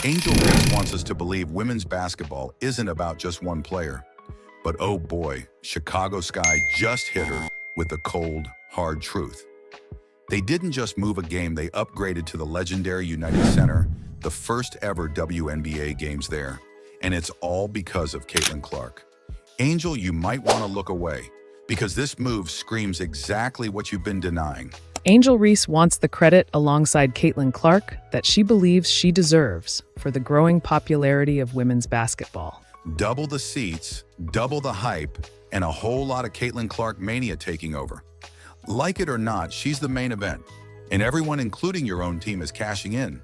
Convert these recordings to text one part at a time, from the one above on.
Angel Reese wants us to believe women's basketball isn't about just one player. But oh boy, Chicago Sky just hit her with the cold, hard truth. They didn't just move a game, they upgraded to the legendary United Center, the first ever WNBA games there. And it's all because of Caitlin Clark. Angel, you might want to look away, because this move screams exactly what you've been denying. Angel Reese wants the credit alongside Caitlin Clark that she believes she deserves for the growing popularity of women's basketball. Double the seats, double the hype, and a whole lot of Caitlin Clark mania taking over. Like it or not, she's the main event, and everyone, including your own team, is cashing in.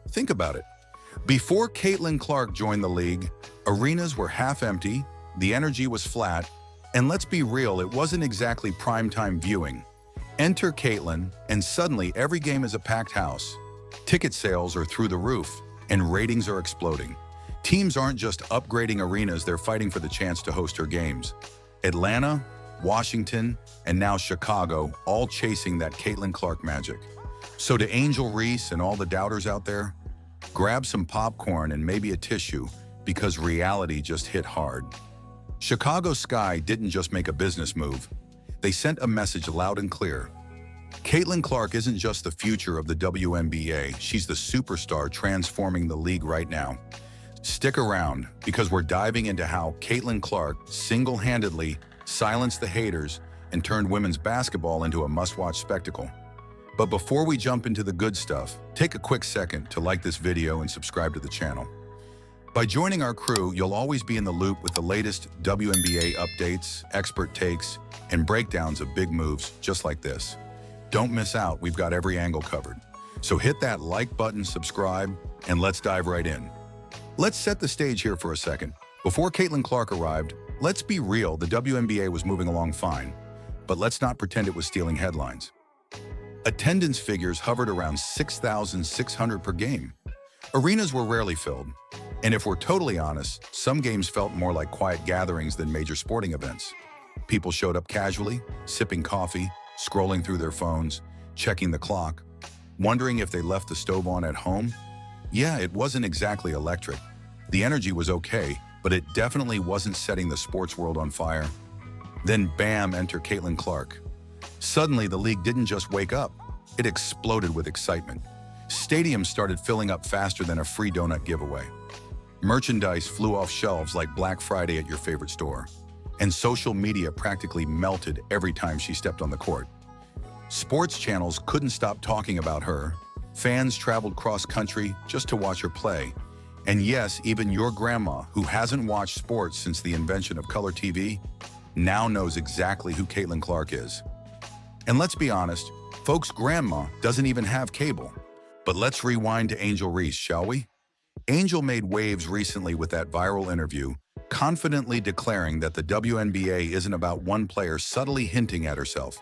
Think about it. Before Caitlin Clark joined the league, arenas were half empty, the energy was flat, and let's be real, it wasn't exactly primetime viewing. Enter Caitlin, and suddenly every game is a packed house. Ticket sales are through the roof, and ratings are exploding. Teams aren't just upgrading arenas, they're fighting for the chance to host her games. Atlanta, Washington, and now Chicago, all chasing that Caitlin Clark magic. So to Angel Reese and all the doubters out there, grab some popcorn and maybe a tissue, because reality just hit hard. Chicago Sky didn't just make a business move. They sent a message loud and clear. Caitlin Clark isn't just the future of the WNBA, she's the superstar transforming the league right now. Stick around, because we're diving into how Caitlin Clark single-handedly silenced the haters and turned women's basketball into a must-watch spectacle. But before we jump into the good stuff, take a quick second to like this video and subscribe to the channel. By joining our crew, you'll always be in the loop with the latest WNBA updates, expert takes, and breakdowns of big moves just like this. Don't miss out, we've got every angle covered. So hit that like button, subscribe, and let's dive right in. Let's set the stage here for a second. Before Caitlin Clark arrived, let's be real, the WNBA was moving along fine. But let's not pretend it was stealing headlines. Attendance figures hovered around 6,600 per game. Arenas were rarely filled. And if we're totally honest, some games felt more like quiet gatherings than major sporting events. People showed up casually, sipping coffee, scrolling through their phones, checking the clock, wondering if they left the stove on at home. Yeah, it wasn't exactly electric. The energy was okay, but it definitely wasn't setting the sports world on fire. Then bam, enter Caitlin Clark. Suddenly, the league didn't just wake up, it exploded with excitement. Stadiums started filling up faster than a free donut giveaway. Merchandise flew off shelves like Black Friday at your favorite store. And social media practically melted every time she stepped on the court. Sports channels couldn't stop talking about her. Fans traveled cross-country just to watch her play. And yes, even your grandma, who hasn't watched sports since the invention of color TV, now knows exactly who Caitlin Clark is. And let's be honest, folks' grandma doesn't even have cable. But let's rewind to Angel Reese, shall we? Angel made waves recently with that viral interview, confidently declaring that the WNBA isn't about one player subtly hinting at herself.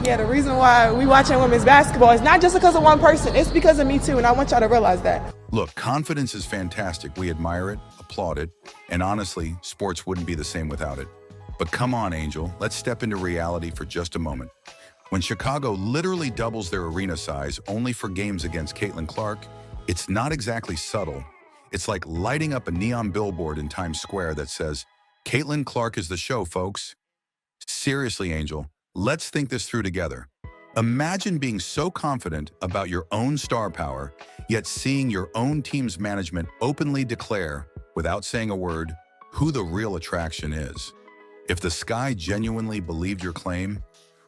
Yeah, the reason why we watching women's basketball is not just because of one person, it's because of me too, and I want y'all to realize that. Look, confidence is fantastic. We admire it, applaud it, and honestly, sports wouldn't be the same without it. But come on, Angel, let's step into reality for just a moment. When Chicago literally doubles their arena size only for games against Caitlin Clark, it's not exactly subtle. It's like lighting up a neon billboard in Times Square that says, "Caitlin Clark is the show, folks." Seriously, Angel, let's think this through together. Imagine being so confident about your own star power, yet seeing your own team's management openly declare, without saying a word, who the real attraction is. If the Sky genuinely believed your claim,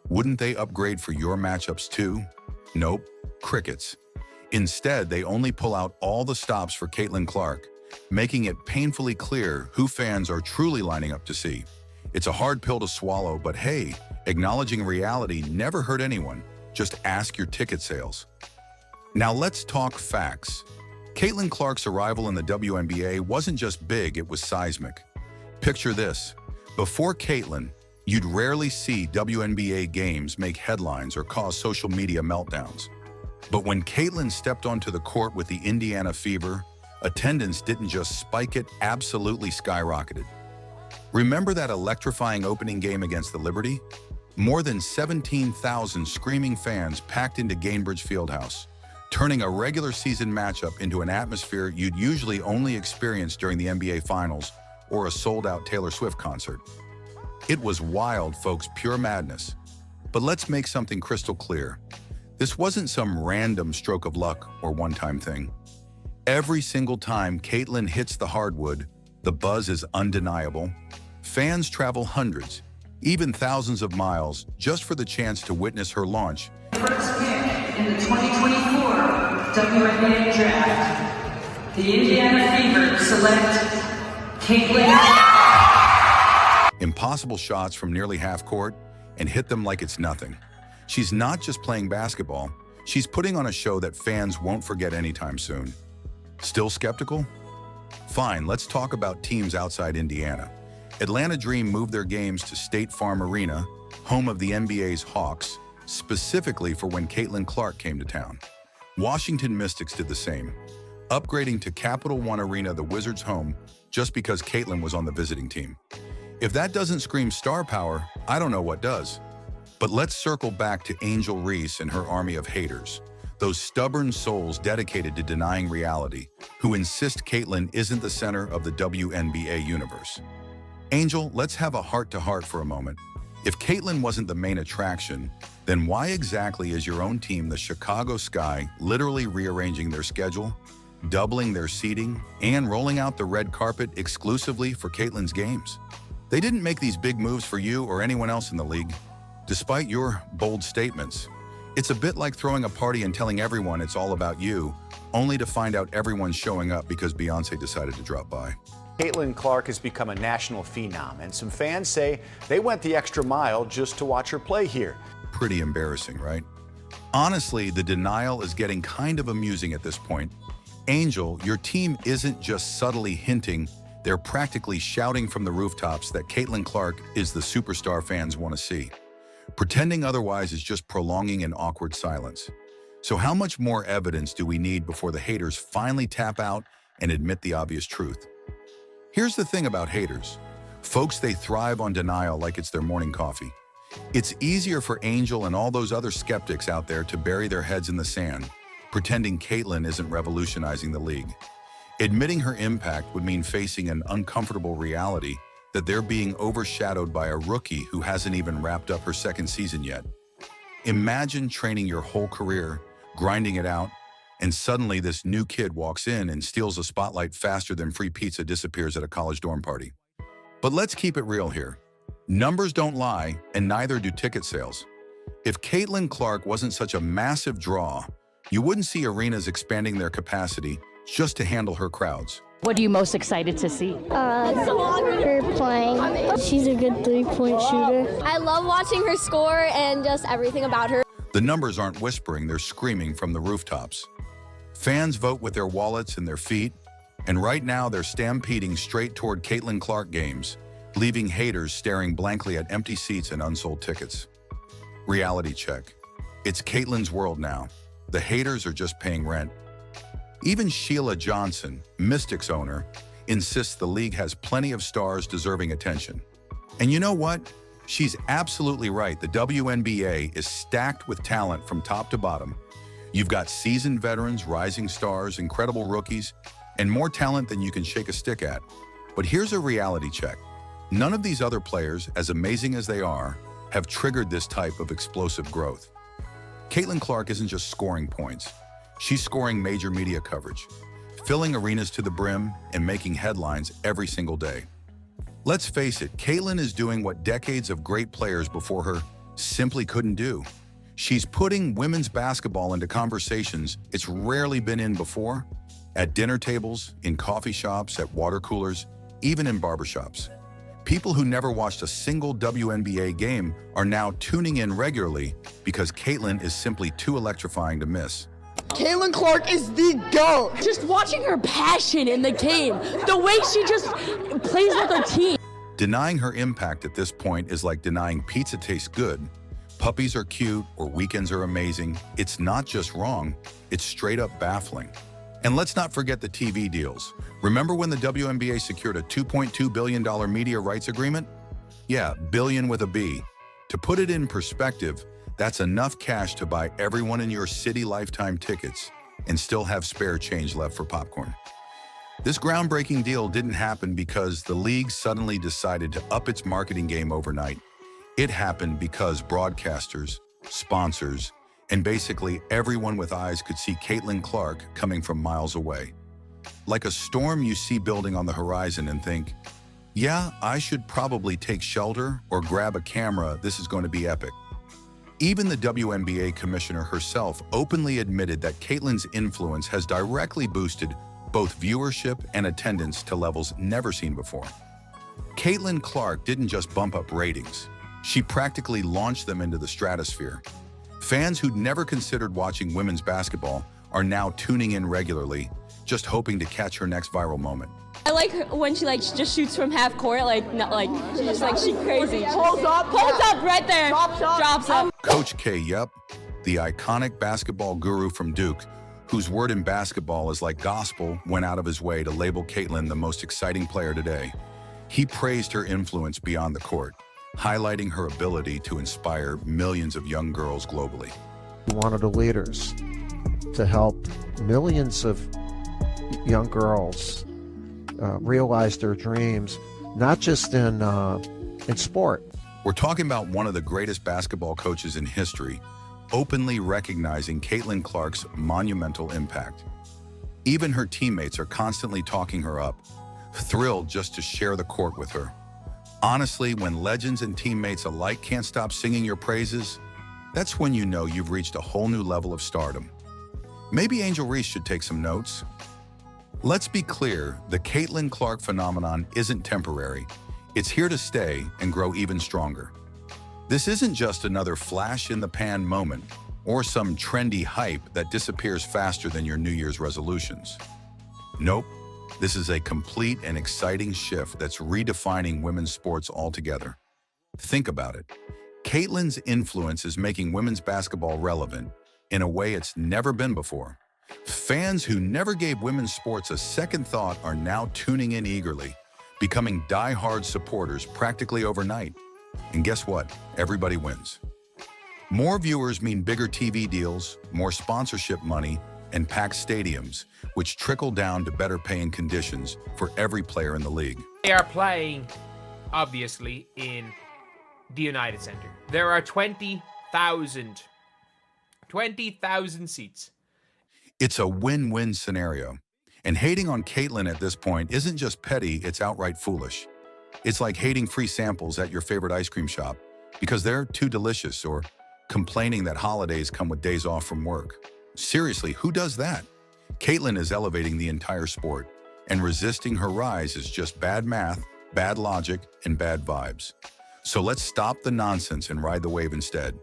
wouldn't they upgrade for your matchups too? Nope, crickets. Instead, they only pull out all the stops for Caitlin Clark, making it painfully clear who fans are truly lining up to see. It's a hard pill to swallow, but hey, acknowledging reality never hurt anyone. Just ask your ticket sales. Now let's talk facts. Caitlin Clark's arrival in the WNBA wasn't just big, it was seismic. Picture this. Before Caitlin, you'd rarely see WNBA games make headlines or cause social media meltdowns. But when Caitlin stepped onto the court with the Indiana Fever, attendance didn't just spike, it absolutely skyrocketed. Remember that electrifying opening game against the Liberty? More than 17,000 screaming fans packed into Gainbridge Fieldhouse. turning a regular season matchup into an atmosphere you'd usually only experience during the NBA Finals or a sold-out Taylor Swift concert. It was wild, folks, pure madness. But let's make something crystal clear. This wasn't some random stroke of luck or one-time thing. Every single time Caitlin hits the hardwood, the buzz is undeniable. Fans travel hundreds, even thousands of miles just for the chance to witness her launch. First pick in the 2024 WNBA draft, the Indiana Fever select Caitlin. Impossible shots from nearly half court and hit them like it's nothing. She's not just playing basketball, she's putting on a show that fans won't forget anytime soon. Still skeptical? Fine, let's talk about teams outside Indiana. Atlanta Dream moved their games to State Farm Arena, home of the NBA's Hawks, specifically for when Caitlin Clark came to town. Washington Mystics did the same, upgrading to Capital One Arena, the Wizards' home, just because Caitlin was on the visiting team. If that doesn't scream star power, I don't know what does. But let's circle back to Angel Reese and her army of haters, those stubborn souls dedicated to denying reality, who insist Caitlin isn't the center of the WNBA universe. Angel, let's have a heart-to-heart for a moment. If Caitlin wasn't the main attraction, then why exactly is your own team, the Chicago Sky, literally rearranging their schedule, doubling their seating, and rolling out the red carpet exclusively for Caitlin's games? They didn't make these big moves for you or anyone else in the league. Despite your bold statements, it's a bit like throwing a party and telling everyone it's all about you, only to find out everyone's showing up because Beyoncé decided to drop by. Caitlin Clark has become a national phenom, and some fans say they went the extra mile just to watch her play here. Pretty embarrassing, right? Honestly, the denial is getting kind of amusing at this point. Angel, your team isn't just subtly hinting, they're practically shouting from the rooftops that Caitlin Clark is the superstar fans want to see. Pretending otherwise is just prolonging an awkward silence. So how much more evidence do we need before the haters finally tap out and admit the obvious truth? Here's the thing about haters. Folks, they thrive on denial like it's their morning coffee. It's easier for Angel and all those other skeptics out there to bury their heads in the sand, pretending Caitlin isn't revolutionizing the league. Admitting her impact would mean facing an uncomfortable reality that they're being overshadowed by a rookie who hasn't even wrapped up her second season yet. Imagine training your whole career, grinding it out, and suddenly this new kid walks in and steals the spotlight faster than free pizza disappears at a college dorm party. But let's keep it real here. Numbers don't lie, and neither do ticket sales. If Caitlin Clark wasn't such a massive draw, you wouldn't see arenas expanding their capacity just to handle her crowds. What are you most excited to see? Her playing. She's a good three-point shooter. I love watching her score and just everything about her. The numbers aren't whispering, they're screaming from the rooftops. Fans vote with their wallets and their feet, and right now they're stampeding straight toward Caitlin Clark games, leaving haters staring blankly at empty seats and unsold tickets. Reality check. It's Caitlin's world now. The haters are just paying rent. Even Sheila Johnson, Mystics owner, insists the league has plenty of stars deserving attention. And you know what? She's absolutely right. The WNBA is stacked with talent from top to bottom. You've got seasoned veterans, rising stars, incredible rookies, and more talent than you can shake a stick at. But here's a reality check. None of these other players, as amazing as they are, have triggered this type of explosive growth. Caitlin Clark isn't just scoring points. She's scoring major media coverage, filling arenas to the brim and making headlines every single day. Let's face it, Caitlin is doing what decades of great players before her simply couldn't do. She's putting women's basketball into conversations it's rarely been in before, at dinner tables, in coffee shops, at water coolers, even in barbershops. People who never watched a single WNBA game are now tuning in regularly because Caitlin is simply too electrifying to miss. Caitlin Clark is the GOAT. Just watching her passion in the game, the way she just plays with her team. Denying her impact at this point is like denying pizza tastes good, puppies are cute, or weekends are amazing. It's not just wrong, it's straight up baffling. And let's not forget the TV deals. Remember when the WNBA secured a $2.2 billion media rights agreement? Yeah, billion with a B. To put it in perspective, that's enough cash to buy everyone in your city lifetime tickets, and still have spare change left for popcorn. This groundbreaking deal didn't happen because the league suddenly decided to up its marketing game overnight. It happened because broadcasters, sponsors, and basically everyone with eyes could see Caitlin Clark coming from miles away. Like a storm you see building on the horizon and think, yeah, I should probably take shelter or grab a camera, this is going to be epic. Even the WNBA commissioner herself openly admitted that Caitlin's influence has directly boosted both viewership and attendance to levels never seen before. Caitlin Clark didn't just bump up ratings, she practically launched them into the stratosphere. Fans who'd never considered watching women's basketball are now tuning in regularly, just hoping to catch her next viral moment. I like when she just shoots from half court, she's crazy. Pulls up right there, drops up. Coach K, yep, the iconic basketball guru from Duke, whose word in basketball is like gospel, went out of his way to label Caitlin the most exciting player today. He praised her influence beyond the court, highlighting her ability to inspire millions of young girls globally. One of the leaders to help millions of young girls realize their dreams, not just in sport. We're talking about one of the greatest basketball coaches in history, openly recognizing Caitlin Clark's monumental impact. Even her teammates are constantly talking her up, thrilled just to share the court with her. Honestly, when legends and teammates alike can't stop singing your praises, that's when you know you've reached a whole new level of stardom. Maybe Angel Reese should take some notes. Let's be clear, the Caitlin Clark phenomenon isn't temporary. It's here to stay and grow even stronger. This isn't just another flash-in-the-pan moment or some trendy hype that disappears faster than your New Year's resolutions. Nope, this is a complete and exciting shift that's redefining women's sports altogether. Think about it. Caitlin's influence is making women's basketball relevant in a way it's never been before. Fans who never gave women's sports a second thought are now tuning in eagerly, becoming die-hard supporters practically overnight. And guess what? Everybody wins. More viewers mean bigger TV deals, more sponsorship money, and packed stadiums, which trickle down to better paying conditions for every player in the league. They are playing, obviously, in the United Center. There are 20,000 seats. It's a win-win scenario. And hating on Caitlin at this point isn't just petty, it's outright foolish. It's like hating free samples at your favorite ice cream shop because they're too delicious, or complaining that holidays come with days off from work. Seriously, who does that? Caitlin is elevating the entire sport, and resisting her rise is just bad math, bad logic, and bad vibes. So let's stop the nonsense and ride the wave instead.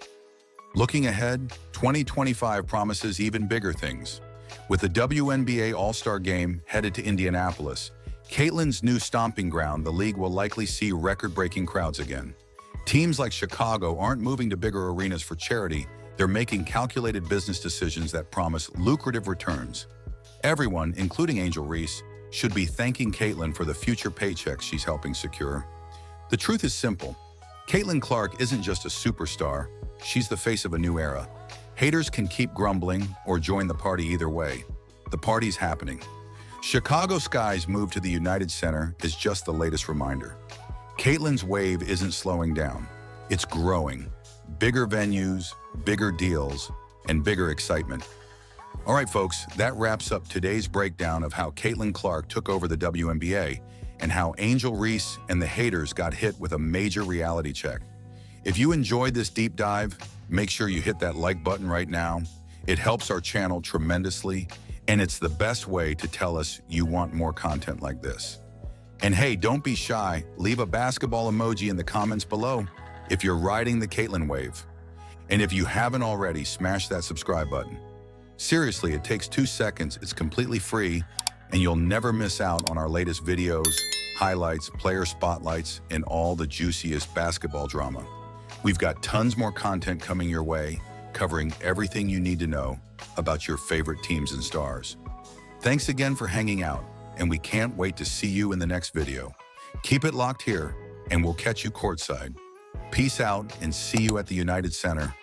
Looking ahead, 2025 promises even bigger things. With the WNBA All-Star Game headed to Indianapolis, Caitlin's new stomping ground, the league will likely see record-breaking crowds again. Teams like Chicago aren't moving to bigger arenas for charity, they're making calculated business decisions that promise lucrative returns. Everyone, including Angel Reese, should be thanking Caitlin for the future paychecks she's helping secure. The truth is simple. Caitlin Clark isn't just a superstar, she's the face of a new era. Haters can keep grumbling or join the party either way. The party's happening. Chicago Sky's move to the United Center is just the latest reminder. Caitlin's wave isn't slowing down. It's growing. Bigger venues, bigger deals, and bigger excitement. All right, folks, that wraps up today's breakdown of how Caitlin Clark took over the WNBA and how Angel Reese and the haters got hit with a major reality check. If you enjoyed this deep dive, make sure you hit that like button right now. It helps our channel tremendously, and it's the best way to tell us you want more content like this. And hey, don't be shy. Leave a basketball emoji in the comments below if you're riding the Caitlin wave. And if you haven't already, smash that subscribe button. Seriously, it takes 2 seconds, it's completely free, and you'll never miss out on our latest videos, highlights, player spotlights, and all the juiciest basketball drama. We've got tons more content coming your way, covering everything you need to know about your favorite teams and stars. Thanks again for hanging out, and we can't wait to see you in the next video. Keep it locked here, and we'll catch you courtside. Peace out, and see you at the United Center.